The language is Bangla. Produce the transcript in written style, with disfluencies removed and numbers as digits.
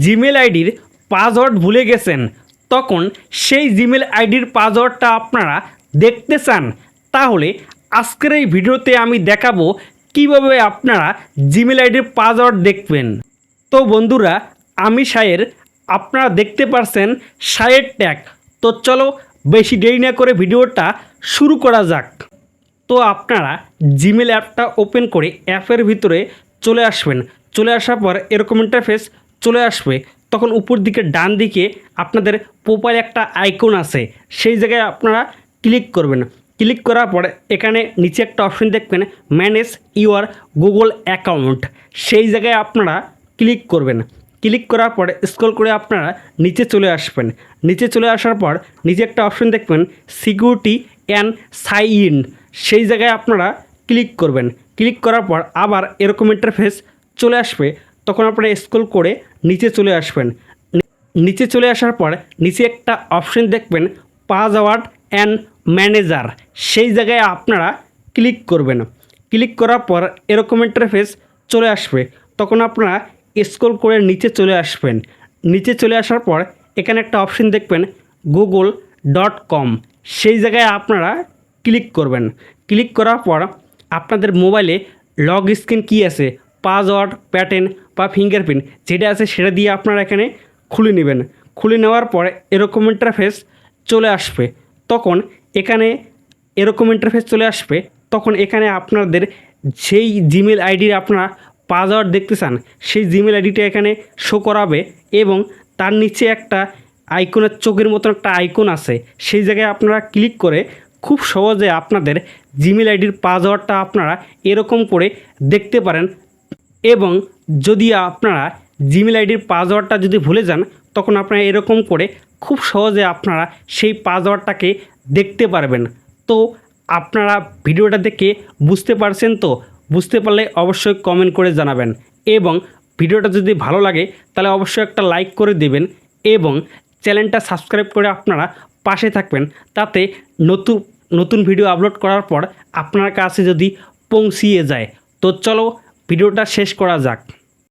জিমেল আইডির পাসওয়ার্ড ভুলে গেছেন, তখন সেই জিমেল আইডির পাসওয়ার্ডটা আপনারা দেখতে চান, তাহলে আজকের এই ভিডিওতে আমি দেখাবো কিভাবে আপনারা জিমেল আইডির পাসওয়ার্ড দেখবেন। তো বন্ধুরা, আমি সায়ের, আপনারা দেখতে পারছেন সায়ের ট্যাগ। তো চলো বেশি দেরি না করে ভিডিওটা শুরু করা যাক। তো আপনারা জিমেল অ্যাপটা ওপেন করে অ্যাপের ভিতরে চলে আসবেন। চলে আসার পর এরকম ইন্টারফেস চলে আসবে। তখন উপর দিকে ডান দিকে আপনাদের প্রোফাইল একটা আইকন আছে, সেই জায়গায় আপনারা ক্লিক করবেন। ক্লিক করার পর এখানে নিচে একটা অপশন দেখবেন, ম্যানেজ ইউর গুগল অ্যাকাউন্ট, সেই জায়গায় আপনারা ক্লিক করবেন। ক্লিক করার পর স্ক্রল করে আপনারা নিচে চলে আসবেন। নিচে চলে আসার পর নিচে একটা অপশন দেখবেন, সিকিউরিটি অ্যান্ড সাইন ইন, সেই জায়গায় আপনারা ক্লিক করবেন। ক্লিক করার পর আবার এরকম ইন্টারফেস চলে আসবে। তখন আপনারা স্ক্রল করে নিচে চলে আসবেন। নিচে চলে আসার পর নিচে একটা অপশন দেখবেন, পাসওয়ার্ড অ্যান্ড ম্যানেজার, সেই জায়গায় আপনারা ক্লিক করবেন। ক্লিক করার পর এরকম ইন্টারফেস চলে আসবে। তখন আপনারা স্ক্রল করে নিচে চলে আসবেন। নিচে চলে আসার পর এখানে একটা অপশন দেখবেন, google.com, সেই জায়গায় আপনারা ক্লিক করবেন। ক্লিক করার পর আপনাদের মোবাইলে লগ স্ক্রিন কী আছে, পাসওয়ার্ড, প্যাটার্ন বা ফিঙ্গারপ্রিন্ট যেটা আছে সেটা দিয়ে আপনারা এখানে খুলে নেবেন। খুলে নেওয়ার পর এরকম ইন্টারফেস চলে আসবে। তখন এখানে এরকম ইন্টারফেস চলে আসবে। তখন এখানে আপনাদের যেই জিমেল আইডির আপনারা পাসওয়ার্ড দেখতে চান, সেই জিমেল আইডিটা এখানে শো করাবে এবং তার নিচে একটা আইকনের চোখের মতো একটা আইকন আছে, সেই জায়গায় আপনারা ক্লিক করে খুব সহজে আপনাদের জিমেল আইডির পাসওয়ার্ডটা আপনারা এরকম করে দেখতে পারেন। এবং যদি আপনারা জিমেল আইডির পাসওয়ার্ডটা যদি ভুলে যান, তখন আপনারা এরকম করে খুব সহজে আপনারা সেই পাসওয়ার্ডটাকে দেখতে পারবেন। তো আপনারা ভিডিওটা দেখে বুঝতে পারছেন তো? বুঝতে পারলে অবশ্যই কমেন্ট করে জানাবেন এবং ভিডিওটা যদি ভালো লাগে তাহলে অবশ্যই একটা লাইক করে দেবেন এবং চ্যানেলটা সাবস্ক্রাইব করে আপনারা পাশে থাকবেন, তাতে নতুন নতুন ভিডিও আপলোড করার পর আপনার কাছে যদি পৌঁছিয়ে যায়। তো চলো ভিডিওটা শেষ করা যাক।